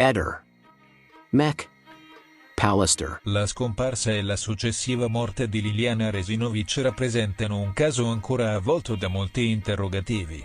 Eder. Mech. Pallister. La scomparsa e la successiva morte di Liliana Resinovic rappresentano un caso ancora avvolto da molti interrogativi.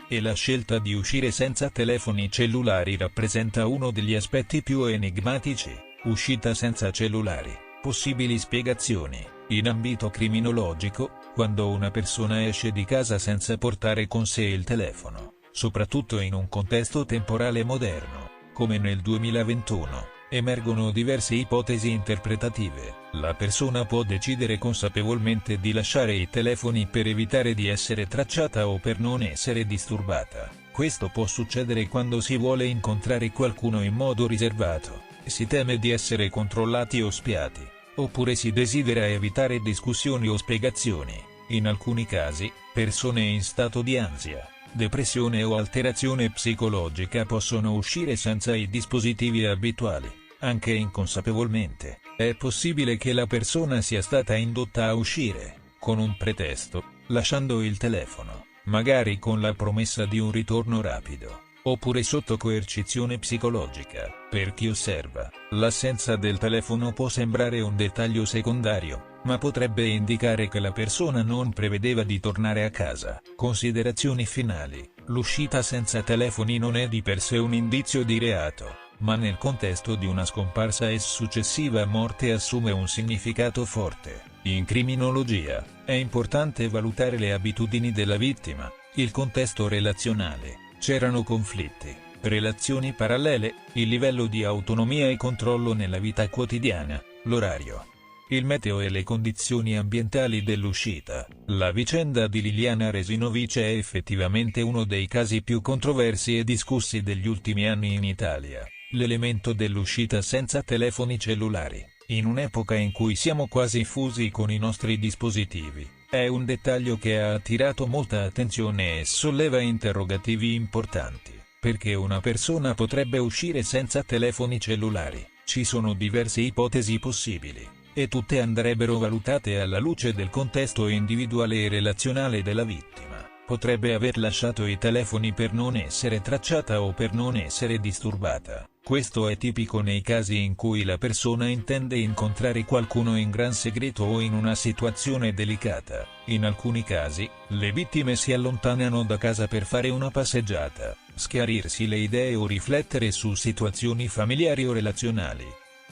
E la scelta di uscire senza telefoni cellulari rappresenta uno degli aspetti più enigmatici. Uscita senza cellulari, possibili spiegazioni. In ambito criminologico, quando una persona esce di casa senza portare con sé il telefono, soprattutto in un contesto temporale moderno, come nel 2021, emergono diverse ipotesi interpretative. La persona può decidere consapevolmente di lasciare i telefoni per evitare di essere tracciata o per non essere disturbata. Questo può succedere quando si vuole incontrare qualcuno in modo riservato, e si teme di essere controllati o spiati, oppure si desidera evitare discussioni o spiegazioni. In alcuni casi, persone in stato di ansia, depressione o alterazione psicologica possono uscire senza i dispositivi abituali. Anche inconsapevolmente, è possibile che la persona sia stata indotta a uscire, con un pretesto, lasciando il telefono, magari con la promessa di un ritorno rapido, oppure sotto coercizione psicologica. Per chi osserva, l'assenza del telefono può sembrare un dettaglio secondario, ma potrebbe indicare che la persona non prevedeva di tornare a casa. Considerazioni finali: l'uscita senza telefoni non è di per sé un indizio di reato, ma nel contesto di una scomparsa e successiva morte assume un significato forte. In criminologia, è importante valutare le abitudini della vittima, il contesto relazionale, c'erano conflitti, relazioni parallele, il livello di autonomia e controllo nella vita quotidiana, l'orario, il meteo e le condizioni ambientali dell'uscita. La vicenda di Liliana Resinovic è effettivamente uno dei casi più controversi e discussi degli ultimi anni in Italia. L'elemento dell'uscita senza telefoni cellulari, in un'epoca in cui siamo quasi fusi con i nostri dispositivi, è un dettaglio che ha attirato molta attenzione e solleva interrogativi importanti. Perché una persona potrebbe uscire senza telefoni cellulari? Ci sono diverse ipotesi possibili, e tutte andrebbero valutate alla luce del contesto individuale e relazionale della vittima. Potrebbe aver lasciato i telefoni per non essere tracciata o per non essere disturbata. Questo è tipico nei casi in cui la persona intende incontrare qualcuno in gran segreto o in una situazione delicata. In alcuni casi, le vittime si allontanano da casa per fare una passeggiata, schiarirsi le idee o riflettere su situazioni familiari o relazionali,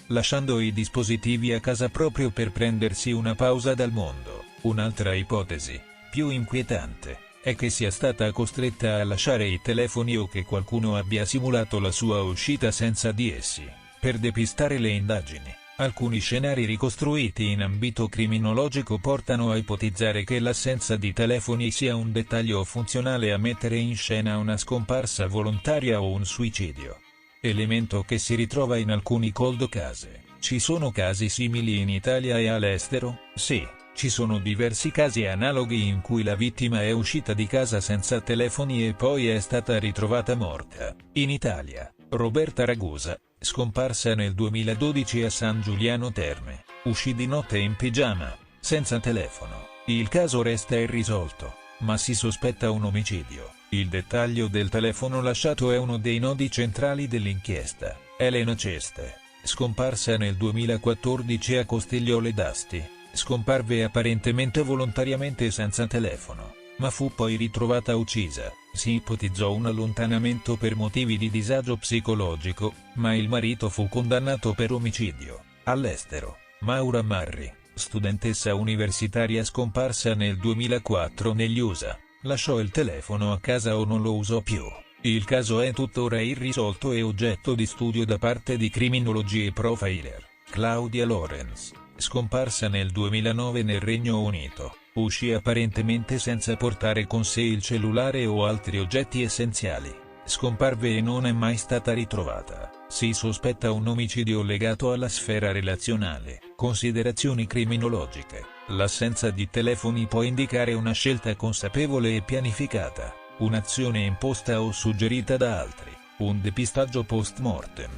lasciando i dispositivi a casa proprio per prendersi una pausa dal mondo. Un'altra ipotesi, più inquietante, è che sia stata costretta a lasciare i telefoni o che qualcuno abbia simulato la sua uscita senza di essi, per depistare le indagini. Alcuni scenari ricostruiti in ambito criminologico portano a ipotizzare che l'assenza di telefoni sia un dettaglio funzionale a mettere in scena una scomparsa volontaria o un suicidio. Elemento che si ritrova in alcuni cold case. Ci sono casi simili in Italia e all'estero? Sì. Ci sono diversi casi analoghi in cui la vittima è uscita di casa senza telefoni e poi è stata ritrovata morta. In Italia, Roberta Ragusa, scomparsa nel 2012 a San Giuliano Terme, uscì di notte in pigiama, senza telefono. Il caso resta irrisolto, ma si sospetta un omicidio. Il dettaglio del telefono lasciato è uno dei nodi centrali dell'inchiesta. Elena Ceste, scomparsa nel 2014 a Costigliole d'Asti, scomparve apparentemente volontariamente senza telefono, ma fu poi ritrovata uccisa. Si ipotizzò un allontanamento per motivi di disagio psicologico, ma il marito fu condannato per omicidio. All'estero, Maura Marri, studentessa universitaria scomparsa nel 2004 negli USA, lasciò il telefono a casa o non lo usò più. Il caso è tuttora irrisolto e oggetto di studio da parte di criminologi e profiler. Claudia Lorenz, scomparsa nel 2009 nel Regno Unito, uscì apparentemente senza portare con sé il cellulare o altri oggetti essenziali. Scomparve e non è mai stata ritrovata. Si sospetta un omicidio legato alla sfera relazionale. Considerazioni criminologiche. L'assenza di telefoni può indicare una scelta consapevole e pianificata, un'azione imposta o suggerita da altri, un depistaggio post-mortem,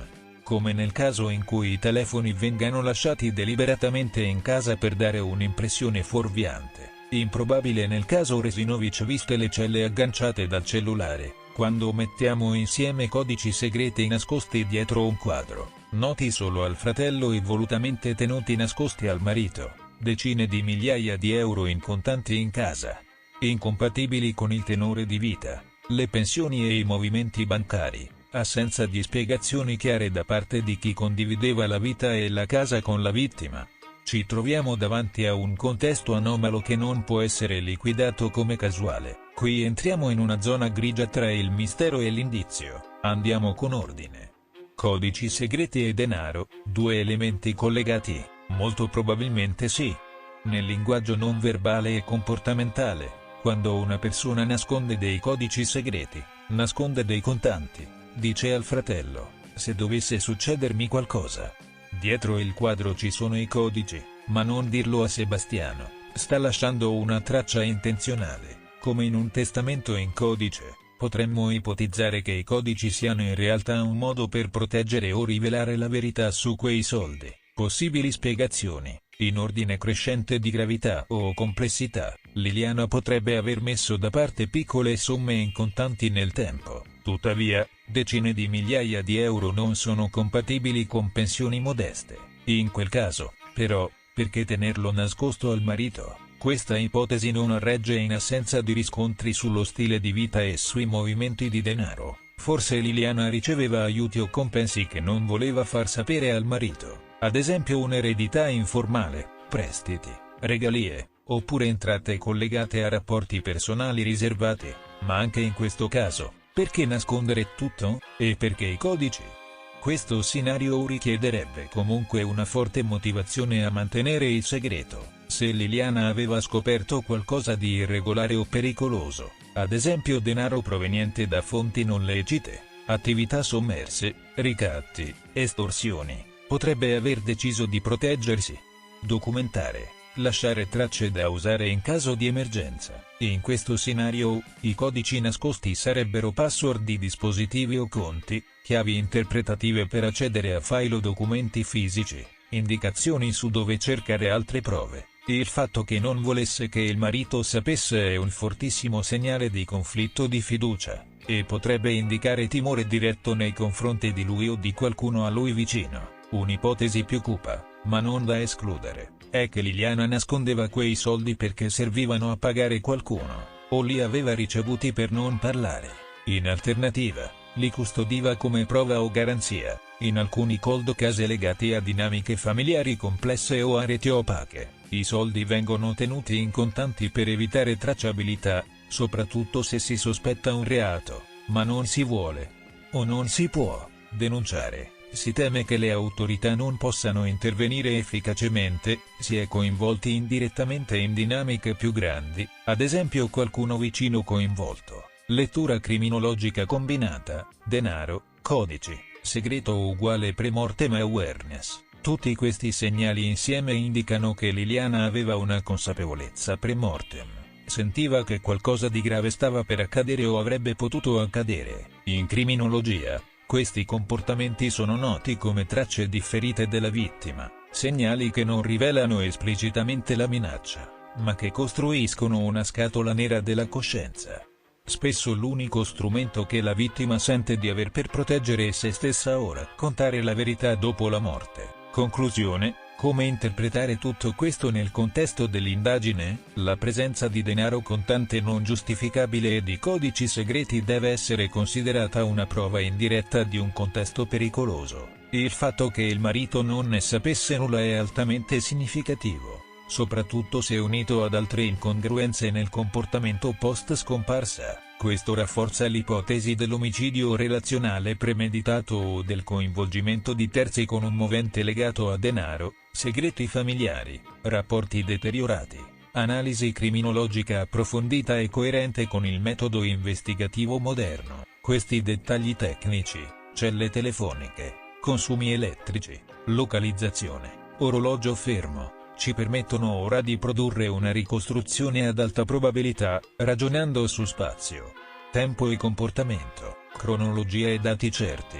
come nel caso in cui i telefoni vengano lasciati deliberatamente in casa per dare un'impressione fuorviante. Improbabile nel caso Resinovic viste le celle agganciate dal cellulare. Quando mettiamo insieme codici segreti nascosti dietro un quadro, noti solo al fratello e volutamente tenuti nascosti al marito, decine di migliaia di euro in contanti in casa, incompatibili con il tenore di vita, le pensioni e i movimenti bancari, assenza di spiegazioni chiare da parte di chi condivideva la vita e la casa con la vittima. Ci troviamo davanti a un contesto anomalo che non può essere liquidato come casuale. Qui entriamo in una zona grigia tra il mistero e l'indizio. Andiamo con ordine. Codici segreti e denaro, due elementi collegati? Molto probabilmente sì. Nel linguaggio non verbale e comportamentale, quando una persona nasconde dei codici segreti, nasconde dei contanti, dice al fratello: se dovesse succedermi qualcosa, dietro il quadro ci sono i codici, ma non dirlo a Sebastiano, sta lasciando una traccia intenzionale. Come in un testamento in codice, potremmo ipotizzare che i codici siano in realtà un modo per proteggere o rivelare la verità su quei soldi. Possibili spiegazioni, in ordine crescente di gravità o complessità. Liliana potrebbe aver messo da parte piccole somme in contanti nel tempo, tuttavia, decine di migliaia di euro non sono compatibili con pensioni modeste. In quel caso, però, perché tenerlo nascosto al marito? Questa ipotesi non regge in assenza di riscontri sullo stile di vita e sui movimenti di denaro. Forse Liliana riceveva aiuti o compensi che non voleva far sapere al marito, ad esempio un'eredità informale, prestiti, regalie, oppure entrate collegate a rapporti personali riservati. Ma anche in questo caso, perché nascondere tutto? E perché i codici? Questo scenario richiederebbe comunque una forte motivazione a mantenere il segreto. Se Liliana aveva scoperto qualcosa di irregolare o pericoloso, ad esempio denaro proveniente da fonti non lecite, attività sommerse, ricatti, estorsioni, potrebbe aver deciso di proteggersi. Documentare, lasciare tracce da usare in caso di emergenza. In questo scenario, i codici nascosti sarebbero password di dispositivi o conti, chiavi interpretative per accedere a file o documenti fisici, indicazioni su dove cercare altre prove. Il fatto che non volesse che il marito sapesse è un fortissimo segnale di conflitto di fiducia, e potrebbe indicare timore diretto nei confronti di lui o di qualcuno a lui vicino. Un'ipotesi più cupa, ma non da escludere, è che Liliana nascondeva quei soldi perché servivano a pagare qualcuno, o li aveva ricevuti per non parlare. In alternativa, li custodiva come prova o garanzia, in alcuni cold case legati a dinamiche familiari complesse o a reti opache. I soldi vengono tenuti in contanti per evitare tracciabilità, soprattutto se si sospetta un reato, ma non si vuole, o non si può, denunciare. Si teme che le autorità non possano intervenire efficacemente, si è coinvolti indirettamente in dinamiche più grandi, ad esempio qualcuno vicino coinvolto. Lettura criminologica combinata, denaro, codici, segreto uguale pre-mortem awareness. Tutti questi segnali insieme indicano che Liliana aveva una consapevolezza pre-mortem. Sentiva che qualcosa di grave stava per accadere o avrebbe potuto accadere. In criminologia, questi comportamenti sono noti come tracce differite della vittima, segnali che non rivelano esplicitamente la minaccia, ma che costruiscono una scatola nera della coscienza. Spesso l'unico strumento che la vittima sente di aver per proteggere se stessa o raccontare la verità dopo la morte. Conclusione: come interpretare tutto questo nel contesto dell'indagine? La presenza di denaro contante non giustificabile e di codici segreti deve essere considerata una prova indiretta di un contesto pericoloso. Il fatto che il marito non ne sapesse nulla è altamente significativo, soprattutto se unito ad altre incongruenze nel comportamento post-scomparsa. Questo rafforza l'ipotesi dell'omicidio relazionale premeditato o del coinvolgimento di terzi con un movente legato a denaro, segreti familiari, rapporti deteriorati, analisi criminologica approfondita e coerente con il metodo investigativo moderno. Questi dettagli tecnici, celle telefoniche, consumi elettrici, localizzazione, orologio fermo, ci permettono ora di produrre una ricostruzione ad alta probabilità, ragionando su spazio, tempo e comportamento, cronologia e dati certi.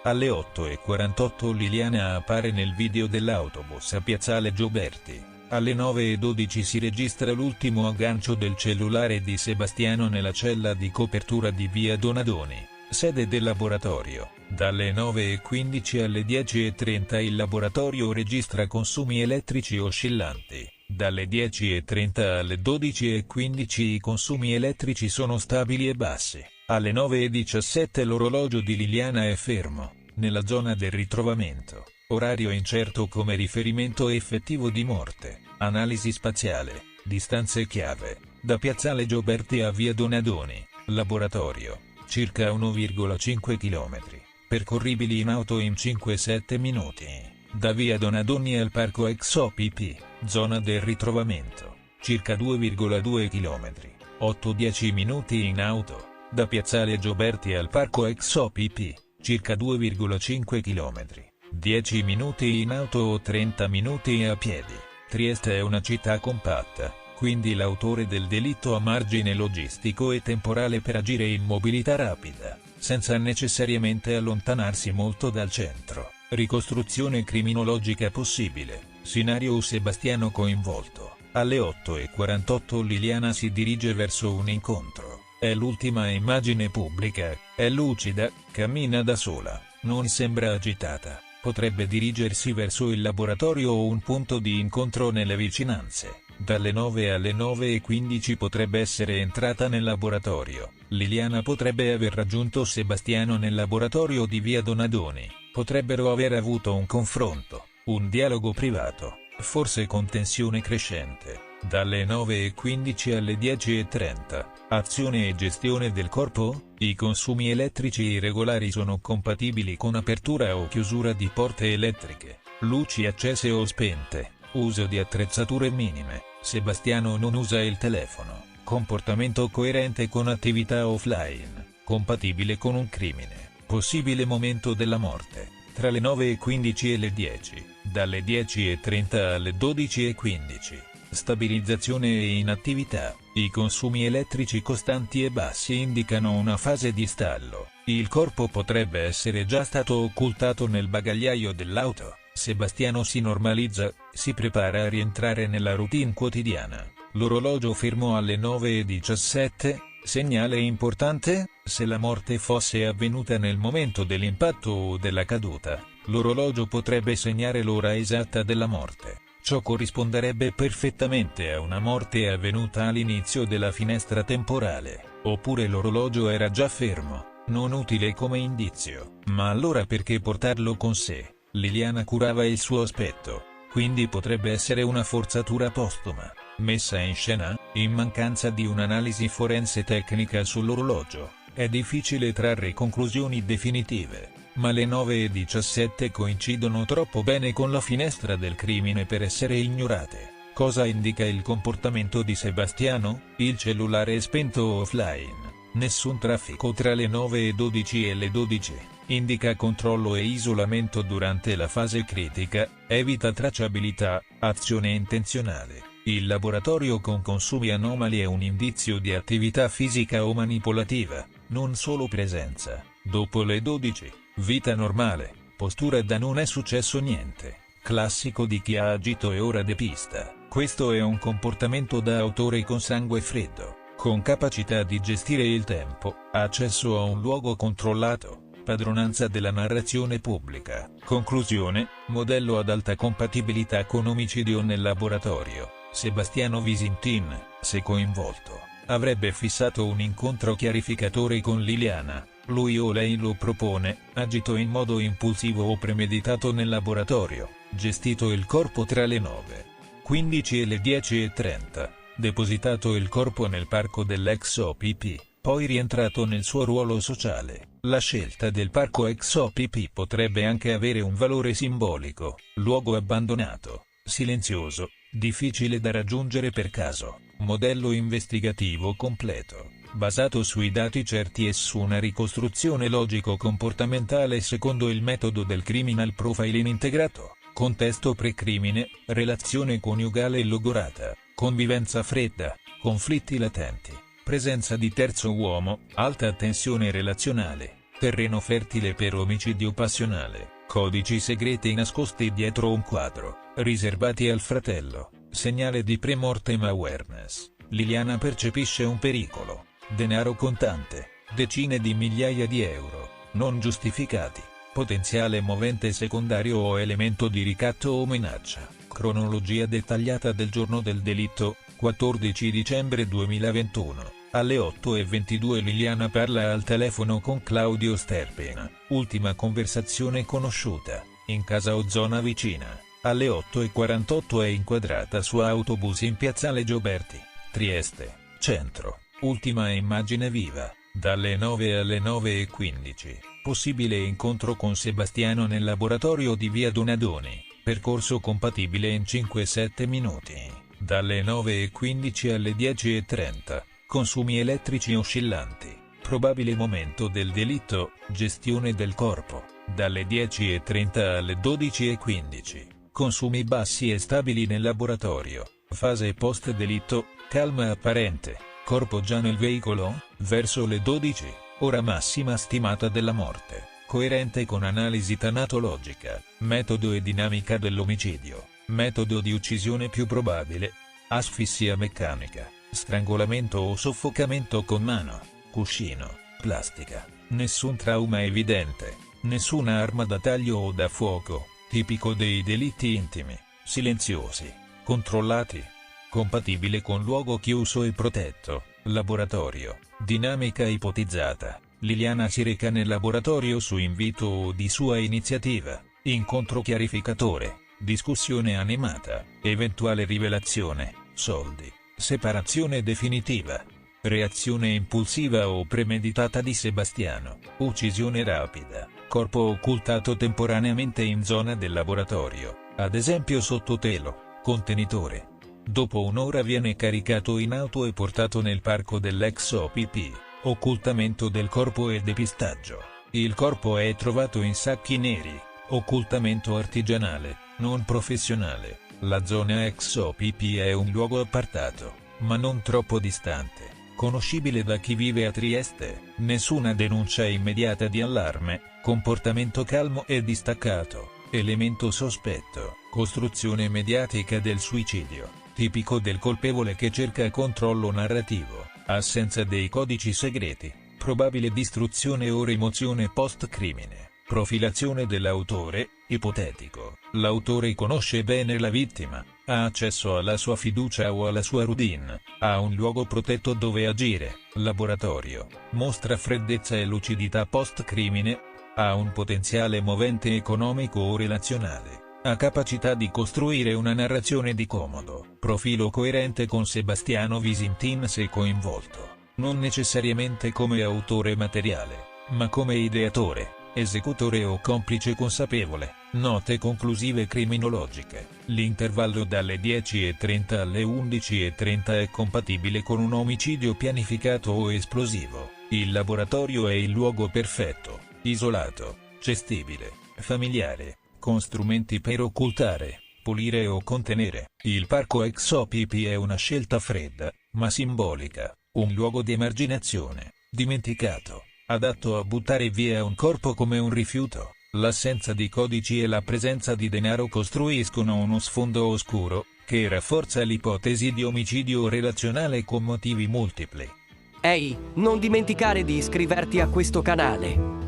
Alle 8:48 Liliana appare nel video dell'autobus a Piazzale Gioberti. Alle 9:12 si registra l'ultimo aggancio del cellulare di Sebastiano nella cella di copertura di via Donadoni, sede del laboratorio. Dalle 9:15 alle 10:30 il laboratorio registra consumi elettrici oscillanti. Dalle 10:30 alle 12:15 i consumi elettrici sono stabili e bassi. Alle 9:17 l'orologio di Liliana è fermo, nella zona del ritrovamento. Orario incerto come riferimento effettivo di morte. Analisi spaziale. Distanze chiave. Da Piazzale Gioberti a via Donadoni. Laboratorio. Circa 1,5 km. Percorribili in auto in 5-7 minuti. Da via Donadoni al parco ex OPP. Zona del ritrovamento. Circa 2,2 km. 8-10 minuti in auto. Da Piazzale Gioberti al parco ex OPP. Circa 2,5 km. 10 minuti in auto o 30 minuti a piedi. Trieste è una città compatta, quindi l'autore del delitto ha margine logistico e temporale per agire in mobilità rapida, senza necessariamente allontanarsi molto dal centro. Ricostruzione criminologica possibile. Scenario: Sebastiano coinvolto. Alle 8:48 Liliana si dirige verso un incontro. È l'ultima immagine pubblica, è lucida, cammina da sola, non sembra agitata. Potrebbe dirigersi verso il laboratorio o un punto di incontro nelle vicinanze. Dalle 9 alle 9:15 potrebbe essere entrata nel laboratorio. Liliana potrebbe aver raggiunto Sebastiano nel laboratorio di via Donadoni. Potrebbero aver avuto un confronto, un dialogo privato, forse con tensione crescente. Dalle 9:15 alle 10:30, azione e gestione del corpo. I consumi elettrici irregolari sono compatibili con apertura o chiusura di porte elettriche, luci accese o spente, uso di attrezzature minime. Sebastiano non usa il telefono. Comportamento coerente con attività offline, compatibile con un crimine. Possibile momento della morte. Tra le 9:15 e le 10, dalle 10:30 alle 12:15. Stabilizzazione e inattività. I consumi elettrici costanti e bassi indicano una fase di stallo. Il corpo potrebbe essere già stato occultato nel bagagliaio dell'auto. Sebastiano si normalizza, si prepara a rientrare nella routine quotidiana. L'orologio fermo alle 9:17, segnale importante: se la morte fosse avvenuta nel momento dell'impatto o della caduta, l'orologio potrebbe segnare l'ora esatta della morte. Ciò corrisponderebbe perfettamente a una morte avvenuta all'inizio della finestra temporale, oppure l'orologio era già fermo, non utile come indizio. Ma allora perché portarlo con sé? Liliana curava il suo aspetto, quindi potrebbe essere una forzatura postuma, messa in scena, in mancanza di un'analisi forense tecnica sull'orologio. È difficile trarre conclusioni definitive, ma le 9:17 coincidono troppo bene con la finestra del crimine per essere ignorate. Cosa indica il comportamento di Sebastiano? Il cellulare è spento offline. Nessun traffico tra le 9:12 e le 12. Indica controllo e isolamento durante la fase critica, evita tracciabilità, azione intenzionale. Il laboratorio con consumi anomali è un indizio di attività fisica o manipolativa, non solo presenza. Dopo le 12, vita normale, postura da non è successo niente, classico di chi ha agito e ora depista. Questo è un comportamento da autore con sangue freddo, con capacità di gestire il tempo, accesso a un luogo controllato, padronanza della narrazione pubblica. Conclusione: modello ad alta compatibilità con omicidio nel laboratorio. Sebastiano Visintin, se coinvolto, avrebbe fissato un incontro chiarificatore con Liliana. Lui o lei lo propone, agito in modo impulsivo o premeditato nel laboratorio, gestito il corpo tra le 9:15 e le 10:30, depositato il corpo nel parco dell'ex OPP, poi rientrato nel suo ruolo sociale. La scelta del parco ex OPP potrebbe anche avere un valore simbolico: luogo abbandonato, silenzioso, difficile da raggiungere per caso. Modello investigativo completo, basato sui dati certi e su una ricostruzione logico-comportamentale secondo il metodo del criminal profiling integrato. Contesto pre-crimine, relazione coniugale logorata, convivenza fredda, conflitti latenti, presenza di terzo uomo, alta tensione relazionale, terreno fertile per omicidio passionale, codici segreti nascosti dietro un quadro, riservati al fratello. Segnale di pre-mortem awareness. Liliana percepisce un pericolo. Denaro contante. Decine di migliaia di euro. Non giustificati. Potenziale movente secondario o elemento di ricatto o minaccia. Cronologia dettagliata del giorno del delitto, 14 dicembre 2021. Alle 8:22 Liliana parla al telefono con Claudio Sterpin. Ultima conversazione conosciuta. In casa o zona vicina. Alle 8:48 è inquadrata su autobus in piazzale Gioberti, Trieste, centro. Ultima immagine viva. Dalle 9 alle 9:15. Possibile incontro con Sebastiano nel laboratorio di via Donadoni. Percorso compatibile in 5-7 minuti. Dalle 9:15 alle 10:30. Consumi elettrici oscillanti. Probabile momento del delitto, gestione del corpo. Dalle 10:30 alle 12:15. Consumi bassi e stabili nel laboratorio. Fase post-delitto, calma apparente. Corpo già nel veicolo, verso le 12, ora massima stimata della morte. Coerente con analisi tanatologica, metodo e dinamica dell'omicidio. Metodo di uccisione più probabile. Asfissia meccanica, strangolamento o soffocamento con mano, cuscino, plastica. Nessun trauma evidente, nessuna arma da taglio o da fuoco. Tipico dei delitti intimi, silenziosi, controllati. Compatibile con luogo chiuso e protetto, laboratorio, dinamica ipotizzata. Liliana si reca nel laboratorio su invito o di sua iniziativa, incontro chiarificatore, discussione animata, eventuale rivelazione, soldi, separazione definitiva. Reazione impulsiva o premeditata di Sebastiano, uccisione rapida, corpo occultato temporaneamente in zona del laboratorio, ad esempio sotto telo, contenitore. Dopo un'ora viene caricato in auto e portato nel parco dell'ex OPP, occultamento del corpo e depistaggio. Il corpo è trovato in sacchi neri, occultamento artigianale, non professionale. La zona ex OPP è un luogo appartato, ma non troppo distante. Conoscibile da chi vive a Trieste, nessuna denuncia immediata di allarme, comportamento calmo e distaccato, elemento sospetto, costruzione mediatica del suicidio, tipico del colpevole che cerca controllo narrativo, assenza dei codici segreti, probabile distruzione o rimozione post-crimine, profilazione dell'autore, ipotetico, l'autore conosce bene la vittima, ha accesso alla sua fiducia o alla sua routine, ha un luogo protetto dove agire, laboratorio, mostra freddezza e lucidità post-crimine, ha un potenziale movente economico o relazionale, ha capacità di costruire una narrazione di comodo, profilo coerente con Sebastiano Visintin se coinvolto, non necessariamente come autore materiale, ma come ideatore, esecutore o complice consapevole. Note conclusive criminologiche. L'intervallo dalle 10:30 alle 11:30 è compatibile con un omicidio pianificato o esplosivo. Il laboratorio è il luogo perfetto, isolato, gestibile, familiare, con strumenti per occultare, pulire o contenere. Il parco ex OPP è una scelta fredda, ma simbolica, un luogo di emarginazione, dimenticato, adatto a buttare via un corpo come un rifiuto. L'assenza di codici e la presenza di denaro costruiscono uno sfondo oscuro, che rafforza l'ipotesi di omicidio relazionale con motivi multipli. Ehi, non dimenticare di iscriverti a questo canale.